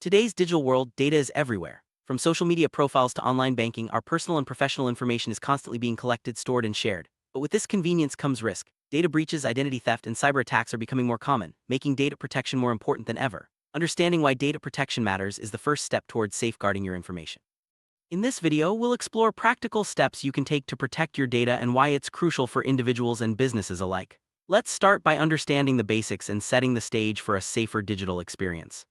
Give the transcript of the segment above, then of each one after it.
Today's digital world, data is everywhere. From social media profiles to online banking, our personal and professional information is constantly being collected, stored, and shared. But with this convenience comes risk. Data breaches, identity theft, and cyber attacks are becoming more common, making data protection more important than ever. Understanding why data protection matters is the first step towards safeguarding your information. In this video, we'll explore practical steps you can take to protect your data and why it's crucial for individuals and businesses alike. Let's start by understanding the basics and setting the stage for a safer digital experience.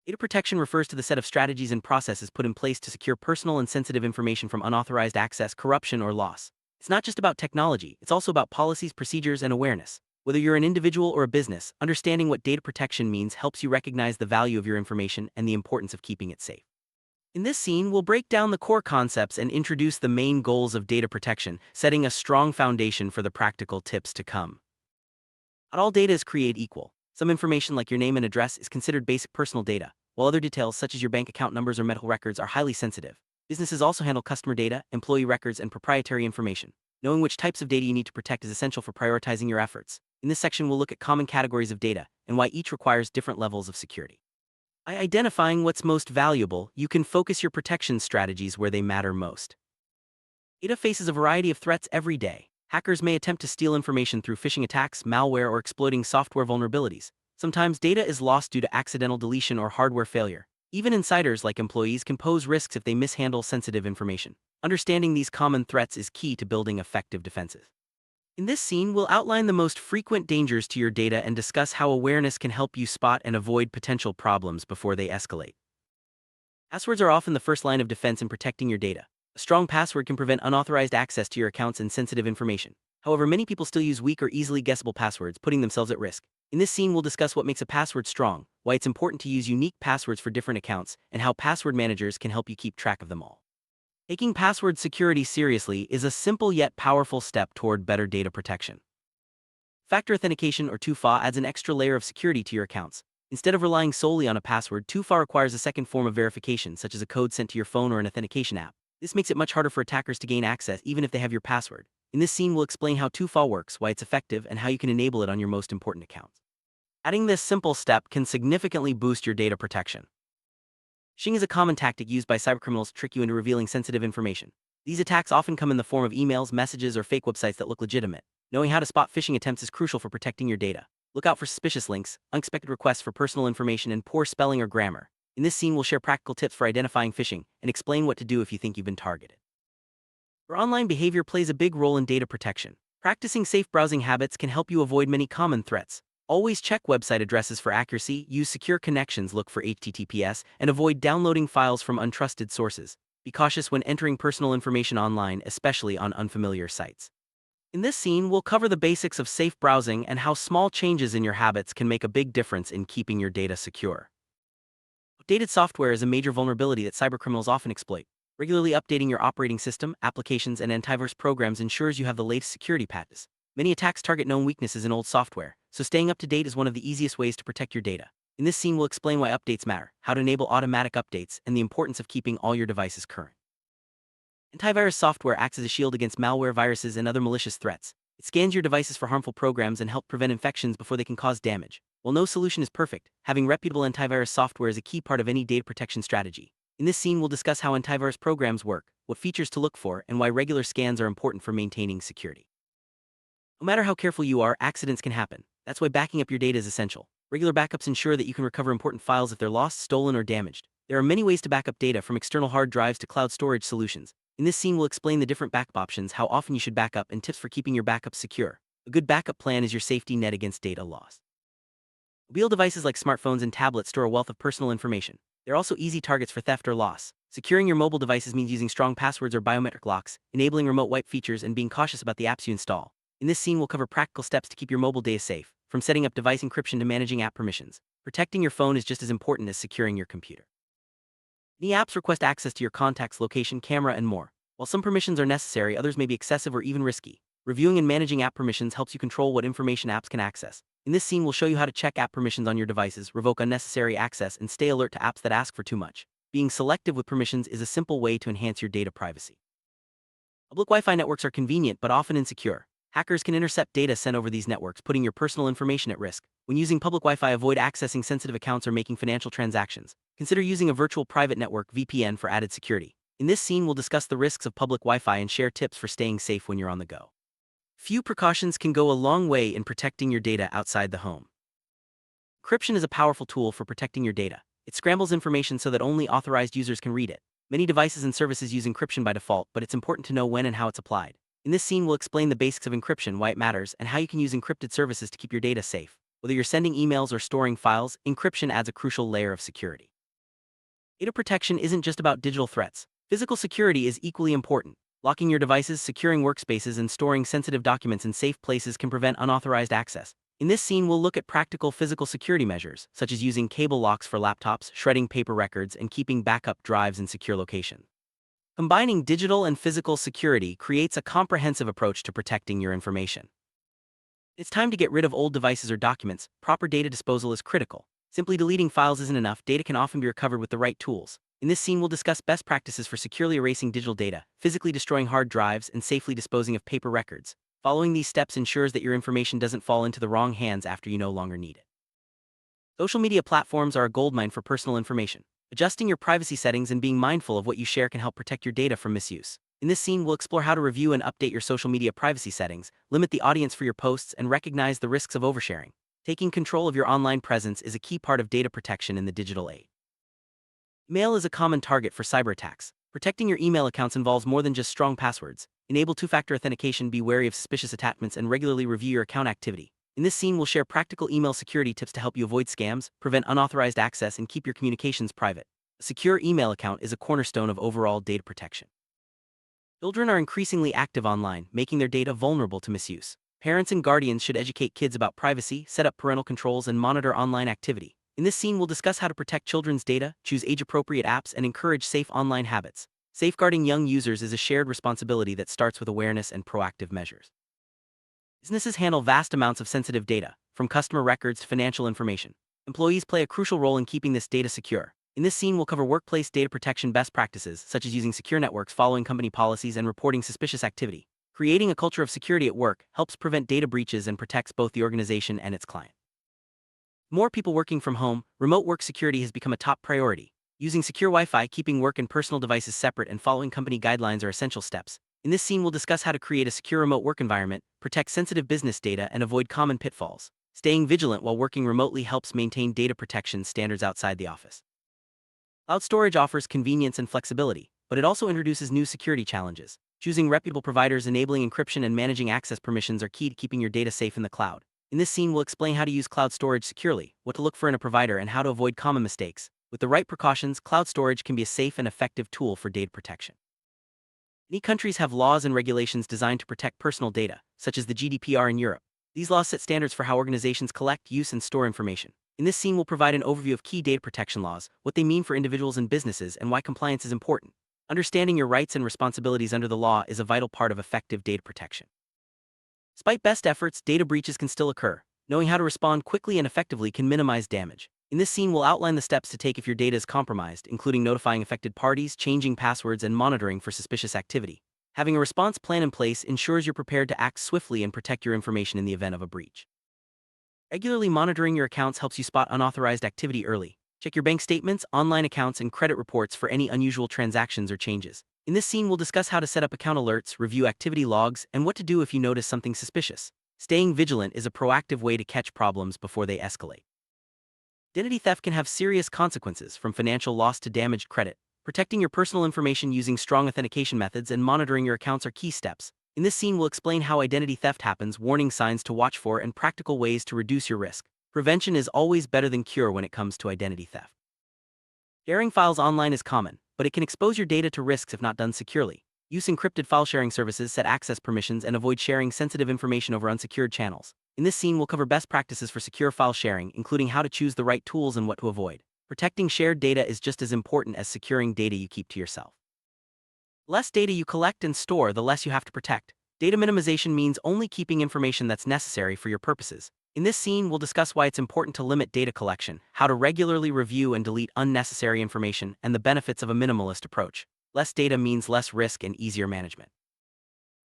Data protection refers to the set of strategies and processes put in place to secure personal and sensitive information from unauthorized access, corruption, or loss. It's not just about technology, it's also about policies, procedures, and awareness. Whether you're an individual or a business, understanding what data protection means helps you recognize the value of your information and the importance of keeping it safe. In this scene, we'll break down the core concepts and introduce the main goals of data protection, setting a strong foundation for the practical tips to come. Not all data is created equal. Some information like your name and address is considered basic personal data, while other details such as your bank account numbers or medical records are highly sensitive. Businesses also handle customer data, employee records, and proprietary information. Knowing which types of data you need to protect is essential for prioritizing your efforts. In this section, we'll look at common categories of data and why each requires different levels of security. By identifying what's most valuable, you can focus your protection strategies where they matter most. Data faces a variety of threats every day. Hackers may attempt to steal information through phishing attacks, malware, or exploiting software vulnerabilities. Sometimes data is lost due to accidental deletion or hardware failure. Even insiders like employees can pose risks if they mishandle sensitive information. Understanding these common threats is key to building effective defenses. In this scene, we'll outline the most frequent dangers to your data and discuss how awareness can help you spot and avoid potential problems before they escalate. Passwords are often the first line of defense in protecting your data. A strong password can prevent unauthorized access to your accounts and sensitive information. However, many people still use weak or easily guessable passwords, putting themselves at risk. In this scene, we'll discuss what makes a password strong, why it's important to use unique passwords for different accounts, and how password managers can help you keep track of them all. Taking password security seriously is a simple yet powerful step toward better data protection. Factor authentication or 2FA adds an extra layer of security to your accounts. Instead of relying solely on a password, 2FA requires a second form of verification, such as a code sent to your phone or an authentication app. This makes it much harder for attackers to gain access even if they have your password. In this scene, we'll explain how 2FA works, why it's effective, and how you can enable it on your most important accounts. Adding this simple step can significantly boost your data protection. Phishing is a common tactic used by cybercriminals to trick you into revealing sensitive information. These attacks often come in the form of emails, messages, or fake websites that look legitimate. Knowing how to spot phishing attempts is crucial for protecting your data. Look out for suspicious links, unexpected requests for personal information, and poor spelling or grammar. In this scene, we'll share practical tips for identifying phishing and explain what to do if you think you've been targeted. Your online behavior plays a big role in data protection. Practicing safe browsing habits can help you avoid many common threats. Always check website addresses for accuracy, use secure connections, look for HTTPS, and avoid downloading files from untrusted sources. Be cautious when entering personal information online, especially on unfamiliar sites. In this scene, we'll cover the basics of safe browsing and how small changes in your habits can make a big difference in keeping your data secure. Outdated software is a major vulnerability that cybercriminals often exploit. Regularly updating your operating system, applications, and antivirus programs ensures you have the latest security patches. Many attacks target known weaknesses in old software, so staying up to date is one of the easiest ways to protect your data. In this scene, we'll explain why updates matter, how to enable automatic updates, and the importance of keeping all your devices current. Antivirus software acts as a shield against malware, viruses, and other malicious threats. It scans your devices for harmful programs and helps prevent infections before they can cause damage. While no solution is perfect, having reputable antivirus software is a key part of any data protection strategy. In this scene, we'll discuss how antivirus programs work, what features to look for, and why regular scans are important for maintaining security. No matter how careful you are, accidents can happen. That's why backing up your data is essential. Regular backups ensure that you can recover important files if they're lost, stolen, or damaged. There are many ways to back up data, from external hard drives to cloud storage solutions. In this scene, we'll explain the different backup options, how often you should back up, and tips for keeping your backups secure. A good backup plan is your safety net against data loss. Mobile devices like smartphones and tablets store a wealth of personal information. They're also easy targets for theft or loss. Securing your mobile devices means using strong passwords or biometric locks, enabling remote wipe features, and being cautious about the apps you install. In this scene, we'll cover practical steps to keep your mobile data safe, from setting up device encryption to managing app permissions. Protecting your phone is just as important as securing your computer. Many apps request access to your contacts, location, camera, and more. While some permissions are necessary, others may be excessive or even risky. Reviewing and managing app permissions helps you control what information apps can access. In this scene, we'll show you how to check app permissions on your devices, revoke unnecessary access, and stay alert to apps that ask for too much. Being selective with permissions is a simple way to enhance your data privacy. Public Wi-Fi networks are convenient but often insecure. Hackers can intercept data sent over these networks, putting your personal information at risk. When using public Wi-Fi, avoid accessing sensitive accounts or making financial transactions. Consider using a virtual private network (VPN) for added security. In this scene, we'll discuss the risks of public Wi-Fi and share tips for staying safe when you're on the go. Few precautions can go a long way in protecting your data outside the home. Encryption is a powerful tool for protecting your data. It scrambles information so that only authorized users can read it. Many devices and services use encryption by default, but it's important to know when and how it's applied. In this scene, we'll explain the basics of encryption, why it matters, and how you can use encrypted services to keep your data safe. Whether you're sending emails or storing files, encryption adds a crucial layer of security. Data protection isn't just about digital threats. Physical security is equally important. Locking your devices, securing workspaces, and storing sensitive documents in safe places can prevent unauthorized access. In this scene, we'll look at practical physical security measures, such as using cable locks for laptops, shredding paper records, and keeping backup drives in secure locations. Combining digital and physical security creates a comprehensive approach to protecting your information. It's time to get rid of old devices or documents. Proper data disposal is critical. Simply deleting files isn't enough. Data can often be recovered with the right tools. In this scene, we'll discuss best practices for securely erasing digital data, physically destroying hard drives, and safely disposing of paper records. Following these steps ensures that your information doesn't fall into the wrong hands after you no longer need it. Social media platforms are a goldmine for personal information. Adjusting your privacy settings and being mindful of what you share can help protect your data from misuse. In this scene, we'll explore how to review and update your social media privacy settings, limit the audience for your posts, and recognize the risks of oversharing. Taking control of your online presence is a key part of data protection in the digital age. Email is a common target for cyber attacks. Protecting your email accounts involves more than just strong passwords. Enable two-factor authentication, be wary of suspicious attachments, and regularly review your account activity. In this scene, we'll share practical email security tips to help you avoid scams, prevent unauthorized access, and keep your communications private. A secure email account is a cornerstone of overall data protection. Children are increasingly active online, making their data vulnerable to misuse. Parents and guardians should educate kids about privacy, set up parental controls, and monitor online activity. In this scene, we'll discuss how to protect children's data, choose age-appropriate apps, and encourage safe online habits. Safeguarding young users is a shared responsibility that starts with awareness and proactive measures. Businesses handle vast amounts of sensitive data, from customer records to financial information. Employees play a crucial role in keeping this data secure. In this scene, we'll cover workplace data protection best practices, such as using secure networks, following company policies, and reporting suspicious activity. Creating a culture of security at work helps prevent data breaches and protects both the organization and its client. More people working from home, remote work security has become a top priority. Using secure Wi-Fi, keeping work and personal devices separate, and following company guidelines are essential steps. In this scene, we'll discuss how to create a secure remote work environment, protect sensitive business data, and avoid common pitfalls. Staying vigilant while working remotely helps maintain data protection standards outside the office. Cloud storage offers convenience and flexibility, but it also introduces new security challenges. Choosing reputable providers, enabling encryption, and managing access permissions are key to keeping your data safe in the cloud. In this scene, we'll explain how to use cloud storage securely, what to look for in a provider, and how to avoid common mistakes. With the right precautions, cloud storage can be a safe and effective tool for data protection. Many countries have laws and regulations designed to protect personal data, such as the GDPR in Europe. These laws set standards for how organizations collect, use, and store information. In this scene, we'll provide an overview of key data protection laws, what they mean for individuals and businesses, and why compliance is important. Understanding your rights and responsibilities under the law is a vital part of effective data protection. Despite best efforts, data breaches can still occur. Knowing how to respond quickly and effectively can minimize damage. In this scene, we'll outline the steps to take if your data is compromised, including notifying affected parties, changing passwords, and monitoring for suspicious activity. Having a response plan in place ensures you're prepared to act swiftly and protect your information in the event of a breach. Regularly monitoring your accounts helps you spot unauthorized activity early. Check your bank statements, online accounts, and credit reports for any unusual transactions or changes. In this scene, we'll discuss how to set up account alerts, review activity logs, and what to do if you notice something suspicious. Staying vigilant is a proactive way to catch problems before they escalate. Identity theft can have serious consequences, from financial loss to damaged credit. Protecting your personal information using strong authentication methods and monitoring your accounts are key steps. In this scene, we'll explain how identity theft happens, warning signs to watch for, and practical ways to reduce your risk. Prevention is always better than cure when it comes to identity theft. Sharing files online is common, but it can expose your data to risks if not done securely. Use encrypted file sharing services, set access permissions, and avoid sharing sensitive information over unsecured channels. In this scene, we'll cover best practices for secure file sharing, including how to choose the right tools and what to avoid. Protecting shared data is just as important as securing data you keep to yourself. The less data you collect and store, the less you have to protect. Data minimization means only keeping information that's necessary for your purposes. In this scene, we'll discuss why it's important to limit data collection, how to regularly review and delete unnecessary information, and the benefits of a minimalist approach. Less data means less risk and easier management.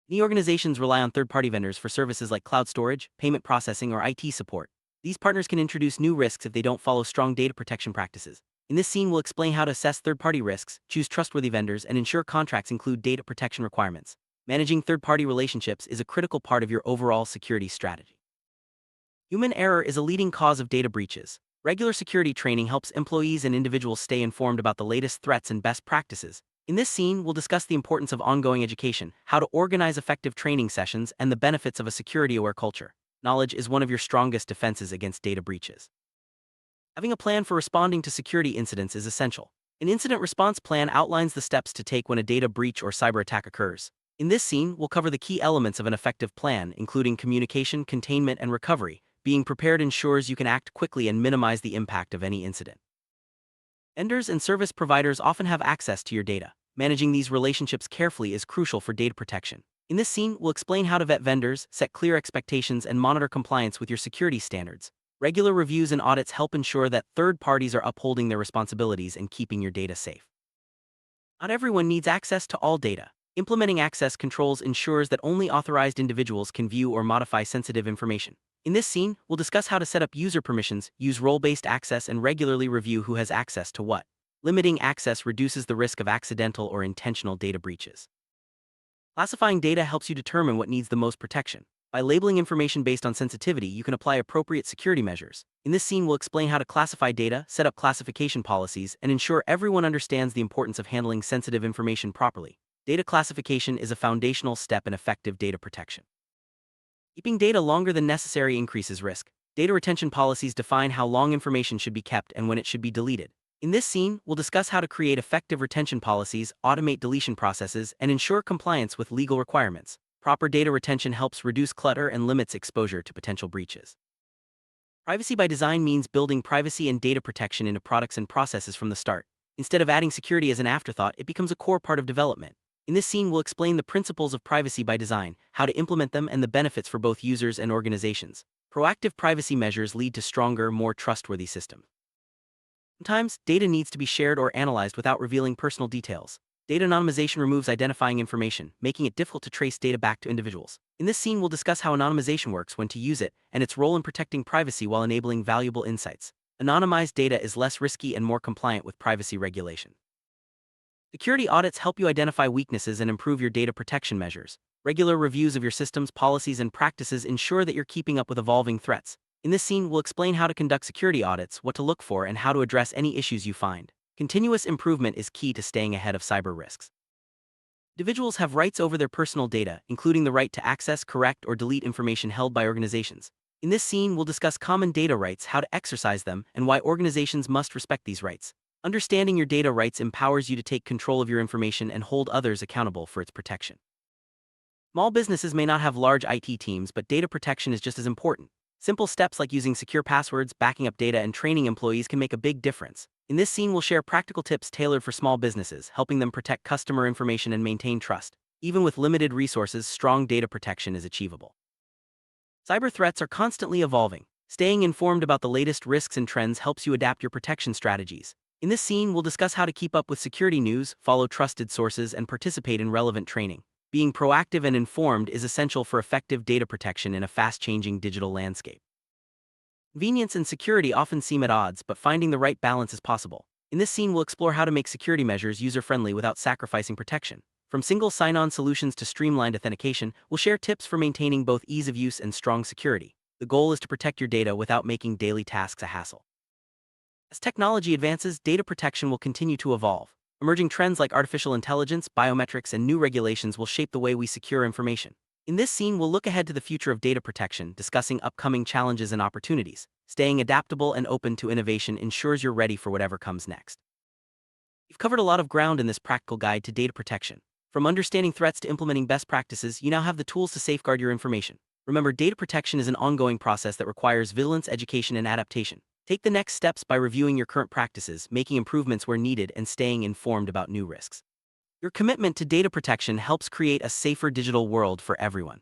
Many organizations rely on third-party vendors for services like cloud storage, payment processing, or IT support. These partners can introduce new risks if they don't follow strong data protection practices. In this scene, we'll explain how to assess third-party risks, choose trustworthy vendors, and ensure contracts include data protection requirements. Managing third-party relationships is a critical part of your overall security strategy. Human error is a leading cause of data breaches. Regular security training helps employees and individuals stay informed about the latest threats and best practices. In this scene, we'll discuss the importance of ongoing education, how to organize effective training sessions, and the benefits of a security-aware culture. Knowledge is one of your strongest defenses against data breaches. Having a plan for responding to security incidents is essential. An incident response plan outlines the steps to take when a data breach or cyber attack occurs. In this scene, we'll cover the key elements of an effective plan, including communication, containment, and recovery. Being prepared ensures you can act quickly and minimize the impact of any incident. Vendors and service providers often have access to your data. Managing these relationships carefully is crucial for data protection. In this scene, we'll explain how to vet vendors, set clear expectations, and monitor compliance with your security standards. Regular reviews and audits help ensure that third parties are upholding their responsibilities and keeping your data safe. Not everyone needs access to all data. Implementing access controls ensures that only authorized individuals can view or modify sensitive information. In this scene, we'll discuss how to set up user permissions, use role-based access, and regularly review who has access to what. Limiting access reduces the risk of accidental or intentional data breaches. Classifying data helps you determine what needs the most protection. By labeling information based on sensitivity, you can apply appropriate security measures. In this scene, we'll explain how to classify data, set up classification policies, and ensure everyone understands the importance of handling sensitive information properly. Data classification is a foundational step in effective data protection. Keeping data longer than necessary increases risk. Data retention policies define how long information should be kept and when it should be deleted. In this scene, we'll discuss how to create effective retention policies, automate deletion processes, and ensure compliance with legal requirements. Proper data retention helps reduce clutter and limits exposure to potential breaches. Privacy by design means building privacy and data protection into products and processes from the start. Instead of adding security as an afterthought, it becomes a core part of development. In this scene, we'll explain the principles of privacy by design, how to implement them, and the benefits for both users and organizations. Proactive privacy measures lead to stronger, more trustworthy systems. Sometimes, data needs to be shared or analyzed without revealing personal details. Data anonymization removes identifying information, making it difficult to trace data back to individuals. In this scene, we'll discuss how anonymization works, when to use it, and its role in protecting privacy while enabling valuable insights. Anonymized data is less risky and more compliant with privacy regulation. Security audits help you identify weaknesses and improve your data protection measures. Regular reviews of your systems, policies, and practices ensure that you're keeping up with evolving threats. In this scene, we'll explain how to conduct security audits, what to look for, and how to address any issues you find. Continuous improvement is key to staying ahead of cyber risks. Individuals have rights over their personal data, including the right to access, correct, or delete information held by organizations. In this scene, we'll discuss common data rights, how to exercise them, and why organizations must respect these rights. Understanding your data rights empowers you to take control of your information and hold others accountable for its protection. Small businesses may not have large IT teams, but data protection is just as important. Simple steps like using secure passwords, backing up data, and training employees can make a big difference. In this scene, we'll share practical tips tailored for small businesses, helping them protect customer information and maintain trust. Even with limited resources, strong data protection is achievable. Cyber threats are constantly evolving. Staying informed about the latest risks and trends helps you adapt your protection strategies. In this scene, we'll discuss how to keep up with security news, follow trusted sources, and participate in relevant training. Being proactive and informed is essential for effective data protection in a fast-changing digital landscape. Convenience and security often seem at odds, but finding the right balance is possible. In this scene, we'll explore how to make security measures user-friendly without sacrificing protection. From single sign-on solutions to streamlined authentication, we'll share tips for maintaining both ease of use and strong security. The goal is to protect your data without making daily tasks a hassle. As technology advances, data protection will continue to evolve. Emerging trends like artificial intelligence, biometrics, and new regulations will shape the way we secure information. In this scene, we'll look ahead to the future of data protection, discussing upcoming challenges and opportunities. Staying adaptable and open to innovation ensures you're ready for whatever comes next. We've covered a lot of ground in this practical guide to data protection. From understanding threats to implementing best practices, you now have the tools to safeguard your information. Remember, data protection is an ongoing process that requires vigilance, education, and adaptation. Take the next steps by reviewing your current practices, making improvements where needed, and staying informed about new risks. Your commitment to data protection helps create a safer digital world for everyone.